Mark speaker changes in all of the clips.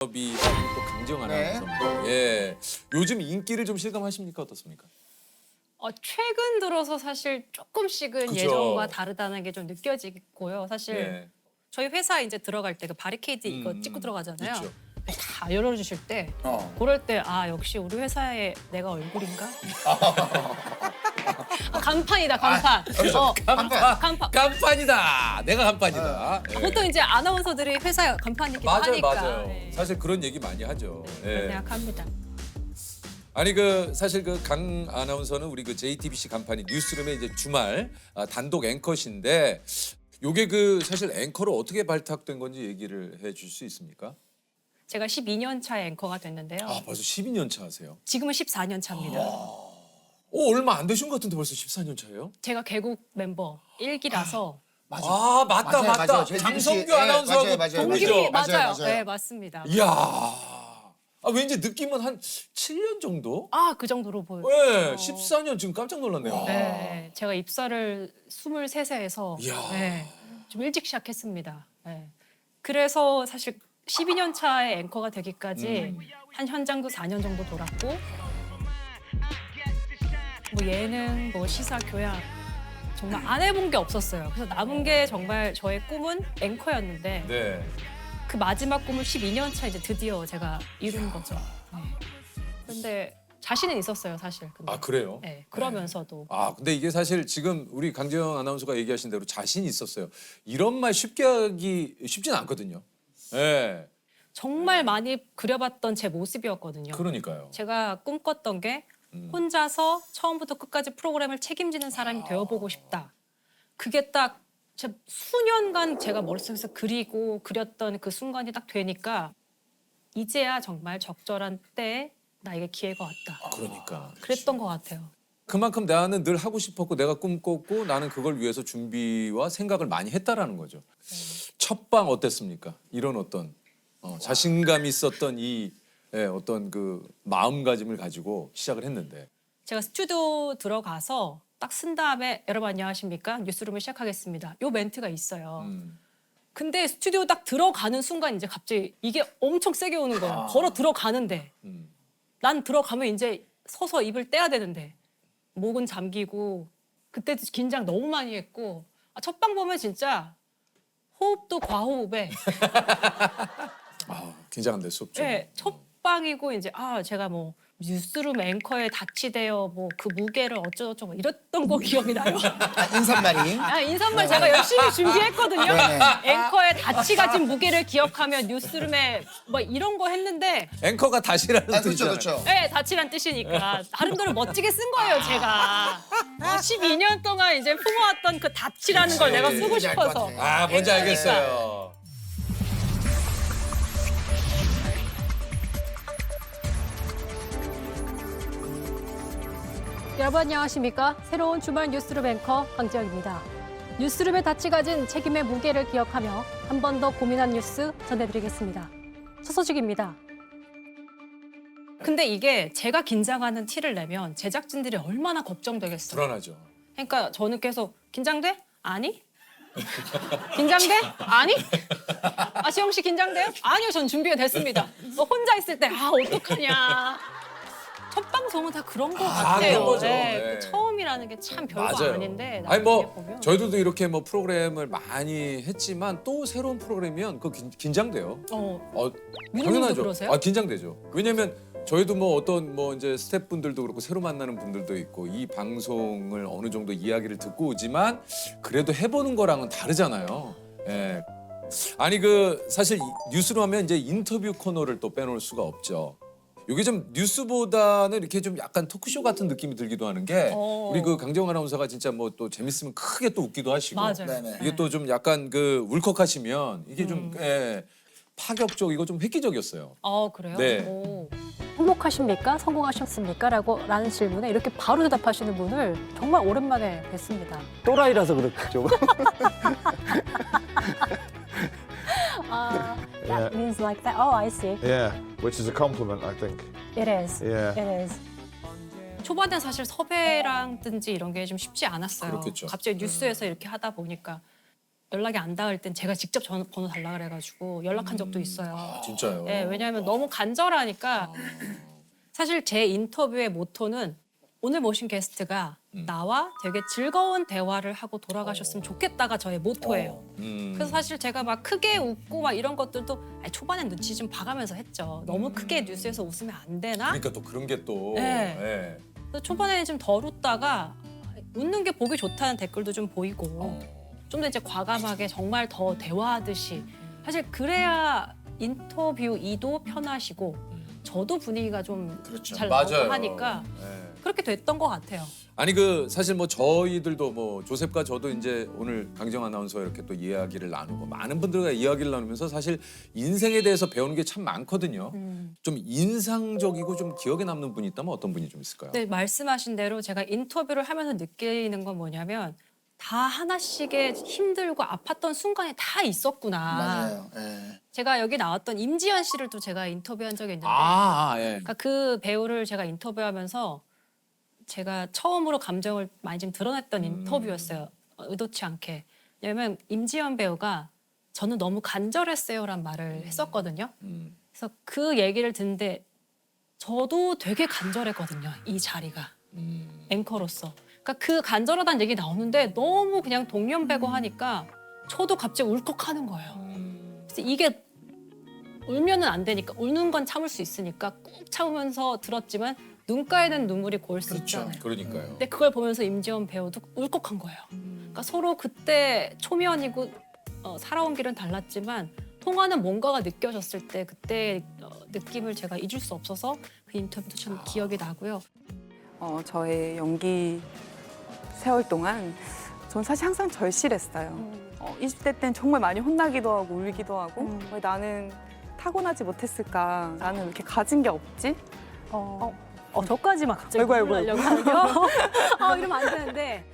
Speaker 1: 이 또 강정 아나운서입니다. 예, 요즘 인기를 좀 실감하십니까? 어떻습니까?
Speaker 2: 최근 들어서 사실 조금씩은
Speaker 1: 그죠.
Speaker 2: 예전과 다르다는 게 좀 느껴지고요. 사실
Speaker 1: 예.
Speaker 2: 저희 회사 이제 들어갈 때 그 바리케이드 이거 찍고 들어가잖아요.
Speaker 1: 있죠.
Speaker 2: 다 열어주실 때 그럴 때 역시 우리 회사에 내가 얼굴인가? 간판이다 간판. 간판.
Speaker 1: 간판이다. 내가 간판이다. 예.
Speaker 2: 보통 이제 아나운서들이 회사 간판이기도
Speaker 1: 맞아요,
Speaker 2: 하니까.
Speaker 1: 맞아요.
Speaker 2: 네.
Speaker 1: 사실 그런 얘기 많이 하죠.
Speaker 2: 그렇게
Speaker 1: 예.
Speaker 2: 생각합니다.
Speaker 1: 아니 사실 강 아나운서는 우리 JTBC 간판이 뉴스룸의 이제 주말 단독 앵커신데 요게 사실 앵커로 어떻게 발탁된 건지 얘기를 해줄 수 있습니까?
Speaker 2: 제가 12년 차에 앵커가 됐는데요.
Speaker 1: 벌써 12년 차 하세요?
Speaker 2: 지금은 14년 차입니다.
Speaker 1: 얼마 안 되신 것 같은데 벌써 14년 차예요?
Speaker 2: 제가 개국 멤버 1기라서
Speaker 1: 맞다.
Speaker 3: 맞아요.
Speaker 1: 장성규
Speaker 3: 예,
Speaker 1: 아나운서하고
Speaker 3: 맞아요.
Speaker 2: 동기
Speaker 3: 맞아요.
Speaker 2: 맞아요.
Speaker 3: 맞아요.
Speaker 2: 네, 맞습니다.
Speaker 1: 이야. 왠지 느낌은 한 7년 정도?
Speaker 2: 그 정도로 보여요.
Speaker 1: 네, 14년 지금 깜짝 놀랐네요.
Speaker 2: 네, 제가 입사를 23세에서
Speaker 1: 이야.
Speaker 2: 좀 일찍 시작했습니다. 네. 그래서 사실 12년 차에 앵커가 되기까지 한 현장도 4년 정도 돌았고 뭐 예능, 뭐 시사, 교양 정말 안 해본 게 없었어요. 그래서 남은 게 정말 저의 꿈은 앵커였는데
Speaker 1: 네.
Speaker 2: 그 마지막 꿈을 12년 차 이제 드디어 제가 이룬 거죠. 네. 근데 자신은 있었어요, 사실. 근데.
Speaker 1: 그래요?
Speaker 2: 네, 그러면서도
Speaker 1: 근데 이게 사실 지금 우리 강재영 아나운서가 얘기하신 대로 자신이 있었어요. 이런 말 쉽게 하기 쉽진 않거든요. 네.
Speaker 2: 정말 많이 그려봤던 제 모습이었거든요.
Speaker 1: 그러니까요.
Speaker 2: 제가 꿈꿨던 게 혼자서 처음부터 끝까지 프로그램을 책임지는 사람이 되어보고 싶다. 그게 딱 수년간 제가 머릿속에서 그리고 그렸던 그 순간이 딱 되니까 이제야 정말 적절한 때에 나에게 기회가 왔다.
Speaker 1: 그러니까.
Speaker 2: 그랬던 것 같아요.
Speaker 1: 그만큼 나는 늘 하고 싶었고 내가 꿈꿨고 나는 그걸 위해서 준비와 생각을 많이 했다라는 거죠. 첫 방 어땠습니까? 이런 어떤 자신감 있었던 이 어떤 마음가짐을 가지고 시작을 했는데.
Speaker 2: 제가 스튜디오 들어가서 딱 쓴 다음에 여러분 안녕하십니까? 뉴스룸을 시작하겠습니다. 요 멘트가 있어요. 근데 스튜디오 딱 들어가는 순간 이제 갑자기 이게 엄청 세게 오는 거예요. 걸어 들어가는데 난 들어가면 이제 서서 입을 떼야 되는데 목은 잠기고 그때도 긴장 너무 많이 했고 첫 방 보면 진짜 호흡도 과호흡에
Speaker 1: 긴장될 수 없죠.
Speaker 2: 네, 첫 방이고 이제 제가 뭐 뉴스룸 앵커에 닻이 되어 뭐 그 무게를 어쩌고저쩌고 이랬던 거 기억이 나요.
Speaker 3: 인사말이.
Speaker 2: 인사말 제가 열심히 준비했거든요.
Speaker 3: 네네.
Speaker 2: 앵커에 닻이 가진 무게를 기억하며 뉴스룸에 뭐 이런 거 했는데
Speaker 1: 앵커가 다시라는
Speaker 3: 그렇죠,
Speaker 1: 뜻이잖아요.
Speaker 3: 그렇죠.
Speaker 2: 네, 닻이란 뜻이니까 나름대로 멋지게 쓴 거예요, 제가. 12년 동안 이제 품어왔던 그 닻이라는 걸 내가 쓰고
Speaker 3: 뭔지 알것
Speaker 2: 싶어서.
Speaker 3: 같아.
Speaker 1: 뭔지 알겠어요.
Speaker 4: 여러분 안녕하십니까? 새로운 주말 뉴스룸 앵커 강지영입니다. 뉴스룸의 닻이 가진 책임의 무게를 기억하며 한 번 더 고민한 뉴스 전해드리겠습니다. 첫 소식입니다.
Speaker 2: 근데 이게 제가 긴장하는 티를 내면 제작진들이 얼마나 걱정되겠어요.
Speaker 1: 불안하죠.
Speaker 2: 그러니까 저는 계속 긴장돼? 아니? 긴장돼? 아니? 지영 씨 긴장돼요? 아니요, 전 준비가 됐습니다. 혼자 있을 때 어떡하냐. 첫 방송은 다 그런 거 같아요.
Speaker 1: 그런 거죠.
Speaker 2: 네,
Speaker 1: 네.
Speaker 2: 그 처음이라는 게 참 별거
Speaker 1: 맞아요.
Speaker 2: 아닌데
Speaker 1: 아니
Speaker 2: 나중에 보면.
Speaker 1: 저희들도 이렇게 프로그램을 많이 했지만 또 새로운 프로그램이면 긴장돼요.
Speaker 2: 민호님도 그러세요?
Speaker 1: 긴장되죠. 왜냐면 저희도 어떤 이제 스태프분들도 그렇고 새로 만나는 분들도 있고 이 방송을 어느 정도 이야기를 듣고 오지만 그래도 해보는 거랑은 다르잖아요. 예. 아니 사실 뉴스로 하면 이제 인터뷰 코너를 또 빼놓을 수가 없죠. 이게 좀 뉴스보다는 이렇게 좀 약간 토크쇼 같은 느낌이 들기도 하는 게 우리 강재영 아나운서가 진짜 또 재밌으면 크게 또 웃기도 하시고
Speaker 2: 맞아요.
Speaker 3: 네네.
Speaker 1: 이게 또 좀 약간 울컥하시면 이게 좀 파격적이고 좀 획기적이었어요.
Speaker 2: 그래요?
Speaker 1: 네.
Speaker 2: 오.
Speaker 4: 행복하십니까? 성공하셨습니까? 라는 질문에 이렇게 바로 대답하시는 분을 정말 오랜만에 뵀습니다.
Speaker 5: 또라이라서 그렇죠.
Speaker 4: That means like that. Oh, I see.
Speaker 5: Yeah, which is a compliment, I think.
Speaker 4: It is.
Speaker 5: Yeah.
Speaker 4: It is.
Speaker 2: 초반에 사실 섭외랑든지 이런 게 좀 쉽지 않았어요.
Speaker 1: 그렇겠죠.
Speaker 2: 갑자기 뉴스에서 이렇게 하다 보니까 연락이 안 닿을 땐 제가 직접 번호 달라 그래가지고 연락한 적도 있어요.
Speaker 1: 아, 진짜요?
Speaker 2: 예, 왜냐하면 너무 간절하니까. 사실 제 인터뷰의 모토는 오늘 모신 게스트가 나와 되게 즐거운 대화를 하고 돌아가셨으면 좋겠다가 저의 모토예요. 그래서 사실 제가 막 크게 웃고 막 이런 것들도 아니, 초반엔 눈치 좀 봐가면서 했죠. 너무 크게 뉴스에서 웃으면 안 되나?
Speaker 1: 그러니까 또 그런 게 또.
Speaker 2: 네.
Speaker 1: 예.
Speaker 2: 그래서 초반에는 좀 덜 웃다가 웃는 게 보기 좋다는 댓글도 좀 보이고 좀 더 이제 과감하게 정말 더 대화하듯이 사실 그래야 인터뷰이도 편하시고 저도 분위기가 좀
Speaker 3: 그렇죠.
Speaker 2: 잘 나오고
Speaker 1: 맞아요.
Speaker 2: 하니까
Speaker 1: 예.
Speaker 2: 그렇게 됐던 것 같아요.
Speaker 1: 아니 그 사실 뭐 저희들도 뭐 조셉과 저도 이제 오늘 강정 아나운서 이렇게 또 이야기를 나누고 많은 분들과 이야기를 나누면서 사실 인생에 대해서 배우는 게 참 많거든요. 좀 인상적이고 좀 기억에 남는 분이 있다면 어떤 분이 좀 있을까요?
Speaker 2: 네, 말씀하신 대로 제가 인터뷰를 하면서 느끼는 건 뭐냐면 다 하나씩의 힘들고 아팠던 순간이 다 있었구나.
Speaker 3: 맞아요. 예.
Speaker 2: 제가 여기 나왔던 임지연 씨를 또 제가 인터뷰한 적이 있는데
Speaker 1: 예.
Speaker 2: 그러니까 그 배우를 제가 인터뷰하면서 제가 처음으로 감정을 많이 좀 드러냈던 인터뷰였어요. 의도치 않게. 왜냐면 임지연 배우가 저는 너무 간절했어요란 말을 했었거든요. 그래서 그 얘기를 듣는데 저도 되게 간절했거든요. 이 자리가. 앵커로서. 그러니까 그 간절하다는 얘기 나오는데 너무 그냥 동년배고 하니까 저도 갑자기 울컥하는 거예요. 그래서 이게 울면은 안 되니까 울는 건 참을 수 있으니까 꾹 참으면서 들었지만 눈가에는 눈물이 고일 수
Speaker 3: 그렇죠.
Speaker 2: 있잖아요.
Speaker 1: 그러니까요.
Speaker 2: 근데 그걸 보면서 임지연 배우도 울컥한 거예요. 그러니까 서로 그때 초면이고 살아온 길은 달랐지만 통하는 뭔가가 느껴졌을 때 그때 느낌을 제가 잊을 수 없어서 그 인터뷰도 참 기억이 나고요.
Speaker 6: 저의 연기 세월 동안 전 사실 항상 절실했어요. 20대 때는 정말 많이 혼나기도 하고 울기도 하고 왜 나는 타고나지 못했을까? 나는 왜 이렇게 가진 게 없지?
Speaker 2: 저까지 막 갑자기
Speaker 6: 아이고,
Speaker 2: 눈물
Speaker 6: 아이고,
Speaker 2: 나려고 하고요. 이러면 안 되는데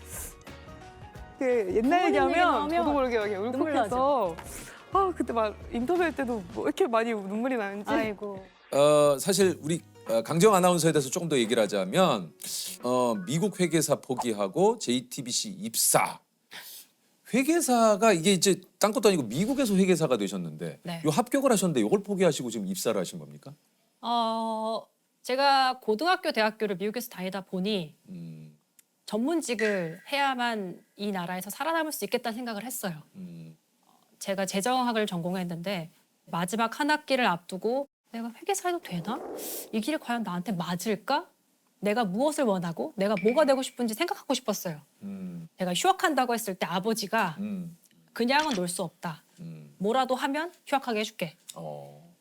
Speaker 6: 그 옛날
Speaker 2: 부모님 얘기
Speaker 6: 얘기하면
Speaker 2: 나오면
Speaker 6: 저도 모르게 막
Speaker 2: 눈물
Speaker 6: 울컥해서 그때 막 인터뷰할 때도 뭐 이렇게 많이 눈물이 나는지
Speaker 2: 아이고.
Speaker 1: 사실 우리 강정 아나운서에 대해서 조금 더 얘기를 하자면 미국 회계사 포기하고 JTBC 입사. 회계사가 이게 이제 딴 것도 아니고 미국에서 회계사가 되셨는데
Speaker 2: 네.
Speaker 1: 요 합격을 하셨는데 이걸 포기하시고 지금 입사를 하신 겁니까?
Speaker 2: 제가 고등학교, 대학교를 미국에서 다니다 보니
Speaker 1: 음,
Speaker 2: 전문직을 해야만 이 나라에서 살아남을 수 있겠다는 생각을 했어요. 제가 재정학을 전공했는데 마지막 한 학기를 앞두고 내가 회계사 해도 되나? 이 길이 과연 나한테 맞을까? 내가 무엇을 원하고 내가 뭐가 되고 싶은지 생각하고 싶었어요. 제가 휴학한다고 했을 때 아버지가 그냥은 놀 수 없다. 뭐라도 하면 휴학하게 해줄게.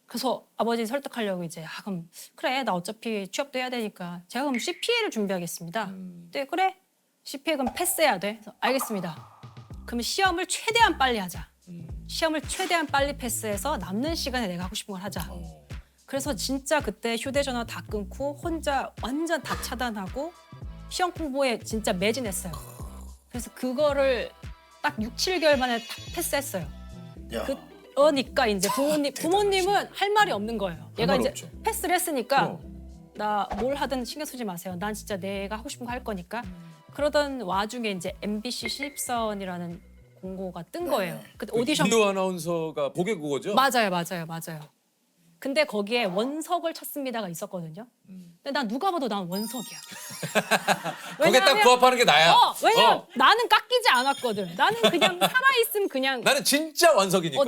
Speaker 2: 그래서 아버지 설득하려고 이제 그럼 그래 나 어차피 취업도 해야 되니까 제가 그럼 CPA를 준비하겠습니다. 네 그래 CPA 그럼 패스해야 돼. 그래서 알겠습니다. 그럼 시험을 최대한 빨리 하자. 시험을 최대한 빨리 패스해서 남는 시간에 내가 하고 싶은 걸 하자. 그래서 진짜 그때 휴대전화 다 끊고 혼자 완전 다 차단하고 시험 공부에 진짜 매진했어요. 그래서 그거를 딱 6, 7개월 만에 딱 패스했어요.
Speaker 3: 야.
Speaker 2: 그러니까 이제 부모님은 할 말이 없는 거예요. 얘가
Speaker 1: 말
Speaker 2: 이제
Speaker 1: 없죠.
Speaker 2: 패스를 했으니까
Speaker 1: 어.
Speaker 2: 나 뭘 하든 신경 쓰지 마세요. 난 진짜 내가 하고 싶은 거 할 거니까. 그러던 와중에 이제 MBC 신입사원이라는 공고가 뜬 거예요. 그때 오디션
Speaker 1: 이효 아나운서가 보게 그거죠?
Speaker 2: 맞아요. 근데 거기에 원석을 찾습니다가 있었거든요. 근데 난 누가 봐도 난 원석이야.
Speaker 1: 거기에 딱 부합하는 게 나야.
Speaker 2: 왜냐면 나는 깎이지 않았거든. 나는 그냥 살아있으면 그냥
Speaker 1: 나는 진짜 완석이니까.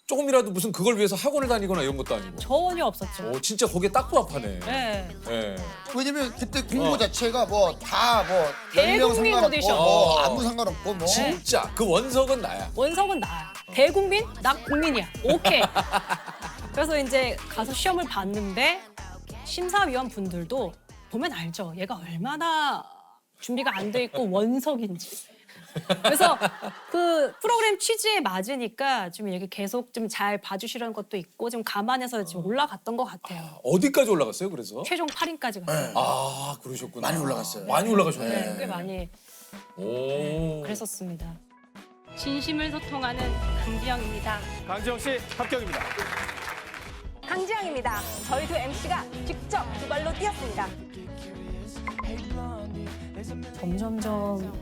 Speaker 1: 조금이라도 무슨 그걸 위해서 학원을 다니거나 이런 것도 아니고.
Speaker 2: 전혀 없었죠.
Speaker 1: 진짜 거기에 딱 부합하네.
Speaker 2: 네.
Speaker 1: 예.
Speaker 3: 왜냐면 그때 공모 자체가 뭐 다 뭐
Speaker 2: 대국민
Speaker 3: 10명 상관없고
Speaker 2: 오디션.
Speaker 3: 뭐 아무 상관없고 뭐
Speaker 1: 진짜 그 원석은 나야.
Speaker 2: 원석은 나야. 대국민? 나 국민이야. 오케이. 그래서 이제 가서 시험을 봤는데 심사위원 분들도 보면 알죠. 얘가 얼마나 준비가 안 돼 있고 원석인지. 그래서 그 프로그램 취지에 맞으니까 좀 이렇게 계속 좀 잘 봐주시라는 것도 있고 좀 감안해서 지금 올라갔던 것 같아요.
Speaker 1: 어디까지 올라갔어요? 그래서?
Speaker 2: 최종 8인까지 갔어요.
Speaker 1: 아 그러셨구나.
Speaker 3: 많이 올라갔어요.
Speaker 1: 많이 올라가셨네.
Speaker 2: 네, 꽤 많이
Speaker 1: 오.
Speaker 2: 그랬었습니다.
Speaker 4: 진심을 소통하는 강지영입니다.
Speaker 5: 강지영 씨 합격입니다.
Speaker 7: 강지영입니다. 저희 두 MC가 직접 두 발로 뛰었습니다.
Speaker 2: 점점점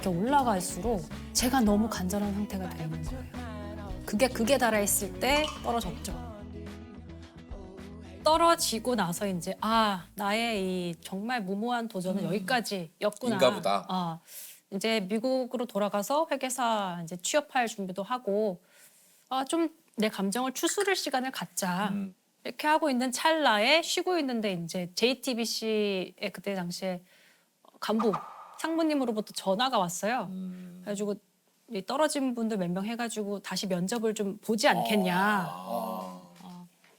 Speaker 2: 이렇게 올라갈수록 제가 너무 간절한 상태가 되는 거예요. 그게 극에 달했을 때 떨어졌죠. 떨어지고 나서 이제 아 나의 이 정말 무모한 도전은 여기까지였구나.
Speaker 1: 인가보다.
Speaker 2: 이제 미국으로 돌아가서 회계사 이제 취업할 준비도 하고 좀 내 감정을 추스를 시간을 갖자. 이렇게 하고 있는 찰나에 쉬고 있는데 이제 JTBC의 그때 당시에 간부 상무님으로부터 전화가 왔어요. 그래가지고 이 떨어진 분들 몇 명 해가지고 다시 면접을 좀 보지 않겠냐.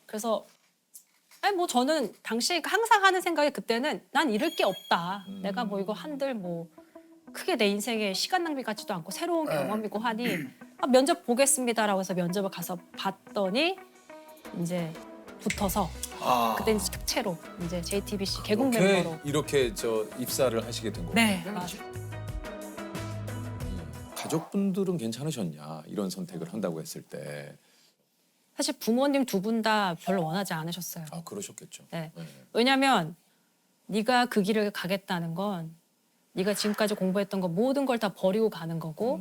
Speaker 2: 그래서 아니 뭐 저는 당시에 항상 하는 생각이 그때는 난 잃을 게 없다. 내가 뭐 이거 한들 뭐 크게 내 인생에 시간 낭비 같지도 않고 새로운 경험이고 하니 면접 보겠습니다라고 해서 면접을 가서 봤더니 이제 붙어서 그때 이제 특채로 이제 JTBC 개국 멤버로
Speaker 1: 이렇게 저 입사를 하시게 된 거예요.
Speaker 2: 네 맞아요.
Speaker 1: 가족분들은 괜찮으셨냐? 이런 선택을 한다고 했을 때.
Speaker 2: 사실 부모님 두 분 다 별로 원하지 않으셨어요.
Speaker 1: 아, 그러셨겠죠.
Speaker 2: 네.
Speaker 1: 네.
Speaker 2: 왜냐하면 네가 그 길을 가겠다는 건 네가 지금까지 공부했던 거 모든 걸 다 버리고 가는 거고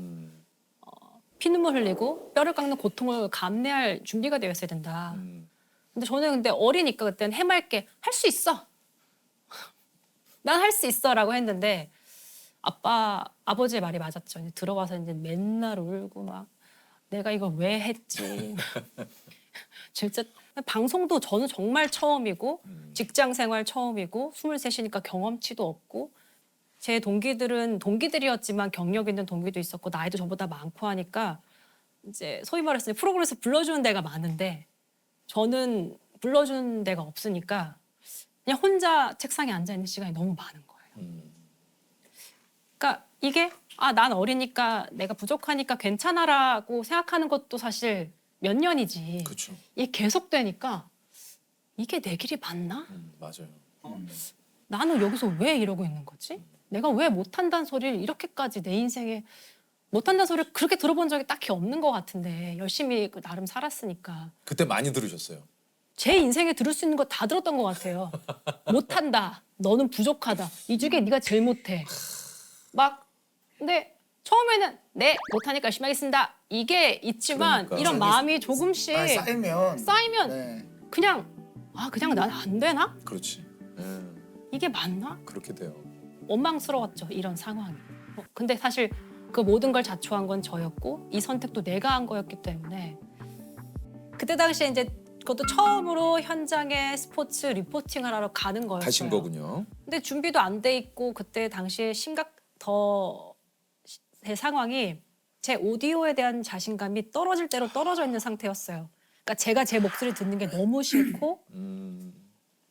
Speaker 2: 피눈물 흘리고 뼈를 깎는 고통을 감내할 준비가 되어 있어야 된다. 근데 저는 어리니까 그때는 해맑게 할 수 있어. 난 할 수 있어라고 했는데 아버지의 말이 맞았죠. 이제 들어와서 이제 맨날 울고 막 내가 이걸 왜 했지. 진짜 방송도 저는 정말 처음이고 직장 생활 처음이고 23이니까 경험치도 없고 제 동기들은 동기들이었지만 경력 있는 동기도 있었고 나이도 저보다 많고 하니까 이제 소위 말해서 프로그램에서 불러주는 데가 많은데 저는 불러주는 데가 없으니까 그냥 혼자 책상에 앉아 있는 시간이 너무 많은 거예요. 그러니까 이게 난 어리니까 내가 부족하니까 괜찮아라고 생각하는 것도 사실 몇 년이지.
Speaker 1: 그렇죠.
Speaker 2: 이게 계속되니까 이게 내 길이 맞나?
Speaker 1: 맞아요.
Speaker 2: 나는 여기서 왜 이러고 있는 거지? 내가 왜 못한다는 소리를 이렇게까지 내 인생에 못한다는 소리를 그렇게 들어본 적이 딱히 없는 것 같은데 열심히 나름 살았으니까
Speaker 1: 그때 많이 들으셨어요.
Speaker 2: 제 인생에 들을 수 있는 거 다 들었던 것 같아요. 못한다. 너는 부족하다. 이 중에 네가 제일 못해. 막 근데 처음에는 네 못하니까 열심히 하겠습니다. 이게 있지만
Speaker 1: 그러니까.
Speaker 2: 이런 마음이 조금씩 쌓이면
Speaker 3: 네.
Speaker 2: 그냥 그냥 난 안 되나?
Speaker 1: 그렇지. 예,
Speaker 2: 이게 맞나?
Speaker 1: 그렇게 돼요.
Speaker 2: 원망스러웠죠. 이런 상황이. 근데 사실 그 모든 걸 자초한 건 저였고 이 선택도 내가 한 거였기 때문에 그때 당시에 이제 그것도 처음으로 현장에 스포츠 리포팅을 하러 가는 거였어요.
Speaker 1: 가신 거군요.
Speaker 2: 근데 준비도 안 돼 있고 그때 당시에 제 상황이 제 오디오에 대한 자신감이 떨어질 대로 떨어져 있는 상태였어요. 그러니까 제가 제 목소리 듣는 게 너무 싫고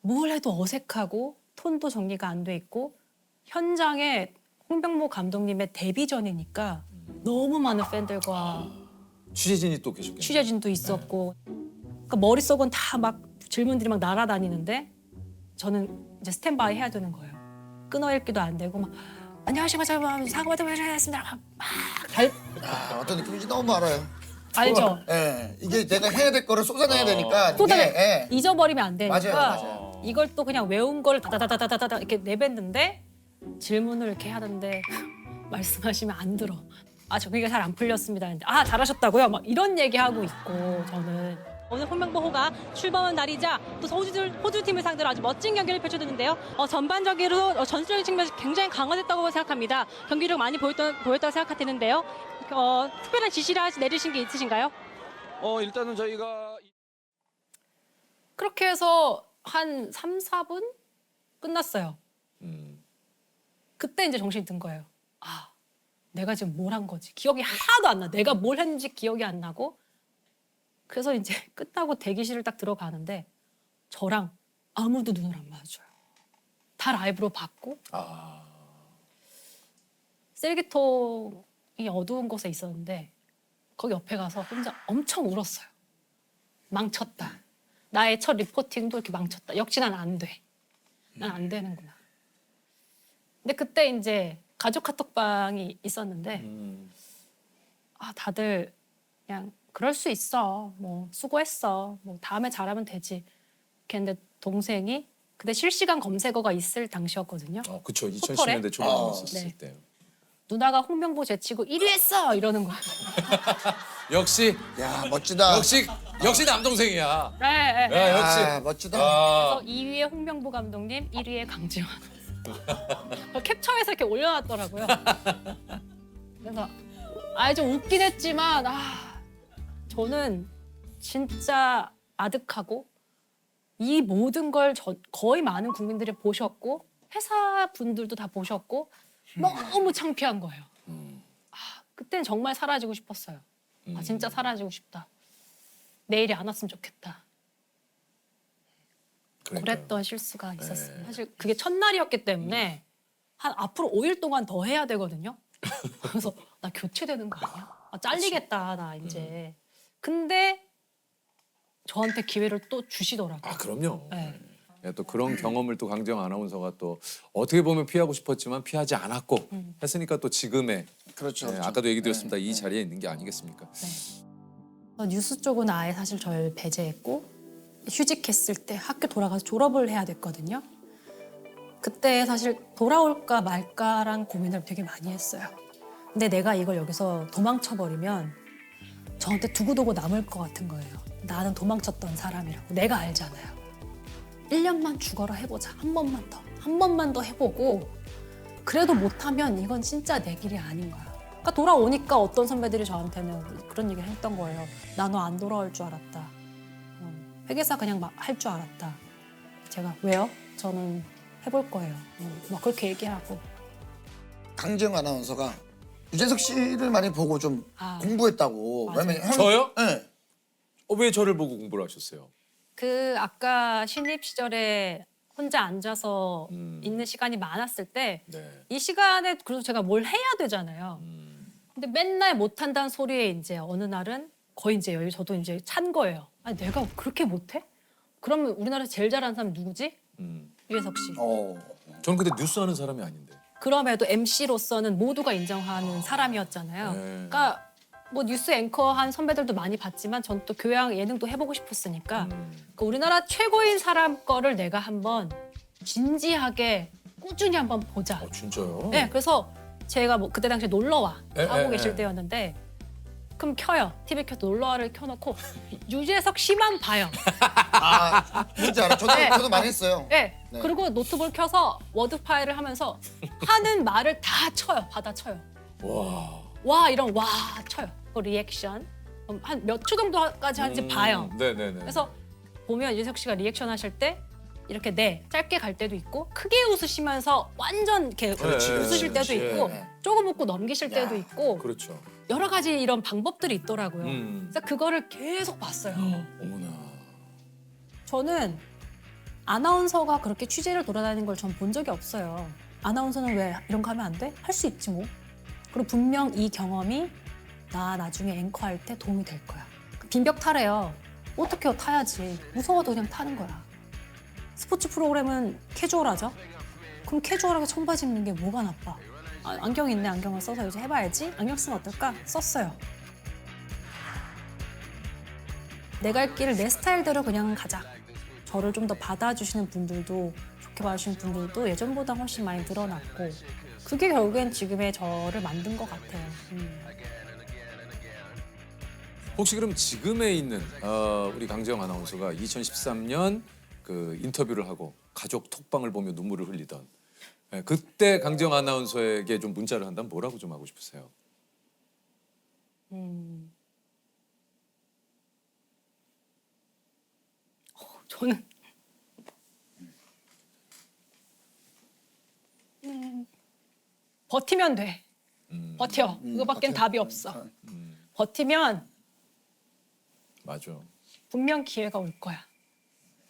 Speaker 2: 뭘 해도 어색하고 톤도 정리가 안 돼 있고 현장에 홍병모 감독님의 데뷔전이니까 너무 많은 팬들과
Speaker 1: 취재진이 또 계셨겠네요.
Speaker 2: 취재진도 있었고 그러니까 머릿속은 다 막 질문들이 막 날아다니는데 저는 이제 스탠바이 해야 되는 거예요. 끊어읽기도 안 되고 막 안녕하십니까 사과드리겠습니다
Speaker 3: 어떤 느낌인지 너무 알아요.
Speaker 2: 알죠?
Speaker 3: 예, 이게 내가 해야 될 거를 쏟아내야 되니까
Speaker 2: 또
Speaker 3: 이게 예.
Speaker 2: 잊어버리면 안 되니까
Speaker 3: 맞아요.
Speaker 2: 이걸 또 그냥 외운 걸 다다다다다다 이렇게 내뱉는데 질문을 이렇게 하는데 말씀하시면 안 들어. 저기가 잘 안 풀렸습니다. 근데 잘하셨다고요? 막 이런 얘기하고 있고 저는
Speaker 8: 오늘 홍명보호가 출범한 날이자 또 호주팀을 상대로 아주 멋진 경기를 펼쳐줬는데요. 전반적으로 전술적인 측면에서 굉장히 강화됐다고 생각합니다. 경기력 많이 보였다고 생각되는데요. 특별한 지시를 내리신 게 있으신가요?
Speaker 9: 일단은 저희가
Speaker 2: 그렇게 해서 한 3, 4분 끝났어요. 그때 이제 정신이 든 거예요. 내가 지금 뭘 한 거지? 기억이 하나도 안 나. 내가 뭘 했는지 기억이 안 나고 그래서 이제 끝나고 대기실을 딱 들어가는데 저랑 아무도 눈을 안 마주쳐요. 다 라이브로 봤고 쓰레기통이 어두운 곳에 있었는데 거기 옆에 가서 혼자 엄청 울었어요. 망쳤다. 나의 첫 리포팅도 이렇게 망쳤다. 역시 난 안 돼. 난 안 되는구나. 근데 그때 이제 가족 카톡방이 있었는데 다들 그냥 그럴 수 있어. 뭐 수고했어. 뭐 다음에 잘하면 되지. 이렇게 했는데 동생이 그때 실시간 검색어가 있을 당시였거든요.
Speaker 1: 그렇죠.
Speaker 2: 포털에?
Speaker 1: 2010년대 초반에 있었을
Speaker 2: 네.
Speaker 1: 때요.
Speaker 2: 누나가 홍명보 제치고 1위 했어 이러는 거야.
Speaker 1: 역시
Speaker 3: 야 멋지다.
Speaker 1: 역시 남동생이야.
Speaker 2: 네, 네.
Speaker 1: 야, 역시.
Speaker 3: 아 멋지다.
Speaker 1: 아,
Speaker 2: 그래서 2위에 홍명보 감독님, 1위에 강지원. 캡처해서 이렇게 올려놨더라고요. 그래서 좀 웃긴 했지만 저는 진짜 아득하고 이 모든 걸 거의 많은 국민들이 보셨고 회사 분들도 다 보셨고 너무 창피한 거예요. 그땐 정말 사라지고 싶었어요. 진짜 사라지고 싶다. 내일이 안 왔으면 좋겠다.
Speaker 1: 그러니까요.
Speaker 2: 그랬던 실수가 있었어요.
Speaker 1: 네.
Speaker 2: 사실 그게 첫날이었기 때문에 한 앞으로 5일 동안 더 해야 되거든요. 그래서 나 교체되는 거 아니야? 잘리겠다 나 이제. 근데 저한테 기회를 또 주시더라고요.
Speaker 1: 아, 그럼요.
Speaker 2: 네.
Speaker 1: 예, 또 그런 경험을 또 강정 아나운서가 또 어떻게 보면 피하고 싶었지만 피하지 않았고 했으니까 또 지금의
Speaker 3: 그렇죠.
Speaker 1: 예,
Speaker 3: 그렇죠.
Speaker 1: 아까도 얘기 드렸습니다. 이 자리에 있는 게 아니겠습니까?
Speaker 4: 뉴스 쪽은 아예 사실 저를 배제했고 휴직했을 때 학교 돌아가서 졸업을 해야 됐거든요. 그때 사실 돌아올까 말까란 고민을 되게 많이 했어요. 근데 내가 이걸 여기서 도망쳐버리면 저한테 두고두고 남을 것 같은 거예요. 나는 도망쳤던 사람이라고 내가 알잖아요. 1년만 죽어라 해보자. 한 번만 더. 한 번만 더 해보고 그래도 못하면 이건 진짜 내 길이 아닌 거야. 그러니까 돌아오니까 어떤 선배들이 저한테는 그런 얘기를 했던 거예요. 나 너 안 돌아올 줄 알았다. 회계사 그냥 막 할 줄 알았다. 제가 왜요? 저는 해볼 거예요. 막 그렇게 얘기하고.
Speaker 3: 강지영 아나운서가 유재석 씨를 많이 보고 좀 공부했다고.
Speaker 2: 맞아요.
Speaker 3: 왜냐면
Speaker 1: 저요?
Speaker 3: 네.
Speaker 1: 왜 저를 보고 공부를 하셨어요?
Speaker 2: 그 아까 신입 시절에 혼자 앉아서 있는 시간이 많았을 때 이
Speaker 1: 네.
Speaker 2: 시간에 그래서 제가 뭘 해야 되잖아요. 근데 맨날 못한다는 소리에 이제 어느 날은 거의 이제 저도 이제 찬 거예요. 아니 내가 그렇게 못해? 그러면 우리나라에서 제일 잘하는 사람 누구지? 유재석 씨.
Speaker 1: 저는 근데 뉴스 하는 사람이 아닌데.
Speaker 2: 그럼에도 MC로서는 모두가 인정하는 사람이었잖아요.
Speaker 1: 네.
Speaker 2: 그러니까 뭐 뉴스 앵커 한 선배들도 많이 봤지만 전 또 교양 예능도 해보고 싶었으니까 그 우리나라 최고인 사람 거를 내가 한번 진지하게 꾸준히 한번 보자.
Speaker 1: 진짜요?
Speaker 2: 네, 그래서 제가 뭐 그때 당시에 놀러와
Speaker 1: 에,
Speaker 2: 하고
Speaker 1: 에,
Speaker 2: 계실
Speaker 1: 에.
Speaker 2: 때였는데 그럼 켜요. TV 켜서 놀러와를 켜놓고 유재석 씨만 봐요.
Speaker 3: 아 뭔지 알아. 저도
Speaker 2: 네.
Speaker 3: 저도 많이 했어요.
Speaker 2: 네.
Speaker 3: 네.
Speaker 2: 그리고 노트북을 켜서 워드 파일을 하면서 하는 말을 다 쳐요. 받아 쳐요. 와 이런 와 쳐요. 그 리액션 한 몇 초 정도까지 하는지 봐요.
Speaker 1: 네네네.
Speaker 2: 그래서 보면 유재석 씨가 리액션 하실 때 이렇게 짧게 갈 때도 있고 크게 웃으시면서 완전 이렇게
Speaker 1: 그렇지,
Speaker 2: 웃으실 때도
Speaker 1: 그렇지.
Speaker 2: 있고
Speaker 3: 네.
Speaker 2: 조금 웃고 넘기실 때도 있고
Speaker 1: 그렇죠.
Speaker 2: 여러 가지 이런 방법들이 있더라고요.
Speaker 1: 음.
Speaker 2: 그래서 그거를 계속 봤어요.
Speaker 1: 어머나.
Speaker 4: 저는 아나운서가 그렇게 취재를 돌아다니는 걸 전 본 적이 없어요. 아나운서는 왜 이런 거 하면 안 돼? 할 수 있지 뭐. 그리고 분명 이 경험이 나 나중에 앵커 할 때 도움이 될 거야. 빈벽 타래요. 어떻게 타야지. 무서워도 그냥 타는 거야. 스포츠 프로그램은 캐주얼하죠? 그럼 캐주얼하게 청바지 입는 게 뭐가 나빠? 안경 있네. 안경을 써서 이제 해봐야지. 안경 쓰면 어떨까? 썼어요. 내가 할 길을 내 스타일대로 그냥 가자. 저를 좀 더 받아주시는 분들도 좋게 봐주시는 분들도 예전보다 훨씬 많이 늘어났고 그게 결국엔 지금의 저를 만든 것 같아요.
Speaker 1: 혹시 그럼 지금에 있는 우리 강재영 아나운서가 2013년 그 인터뷰를 하고 가족 톡방을 보며 눈물을 흘리던 그때 강재영 아나운서에게 좀 문자를 한다면 뭐라고 좀 하고 싶으세요?
Speaker 2: 저는 버티면 돼. 버텨. 그거밖엔 답이 없어. 버티면
Speaker 1: 맞아.
Speaker 2: 분명 기회가 올 거야.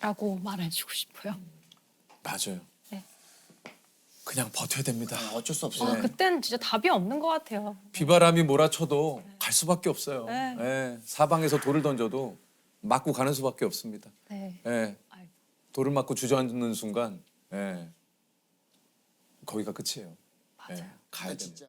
Speaker 2: 라고 말해주고 싶어요.
Speaker 1: 맞아요.
Speaker 2: 네.
Speaker 1: 그냥 버텨야 됩니다.
Speaker 3: 어쩔 수 없어요.
Speaker 2: 그땐 진짜 답이 없는 것 같아요.
Speaker 1: 비바람이 몰아쳐도 갈 수밖에 없어요.
Speaker 2: 네.
Speaker 1: 예, 사방에서 돌을 던져도 맞고 가는 수밖에 없습니다.
Speaker 2: 네.
Speaker 1: 예,
Speaker 2: 아이고.
Speaker 1: 돌을 맞고 주저앉는 순간 거기가 끝이에요.
Speaker 2: 맞아요.
Speaker 1: 가야 됩니다.
Speaker 3: 진짜.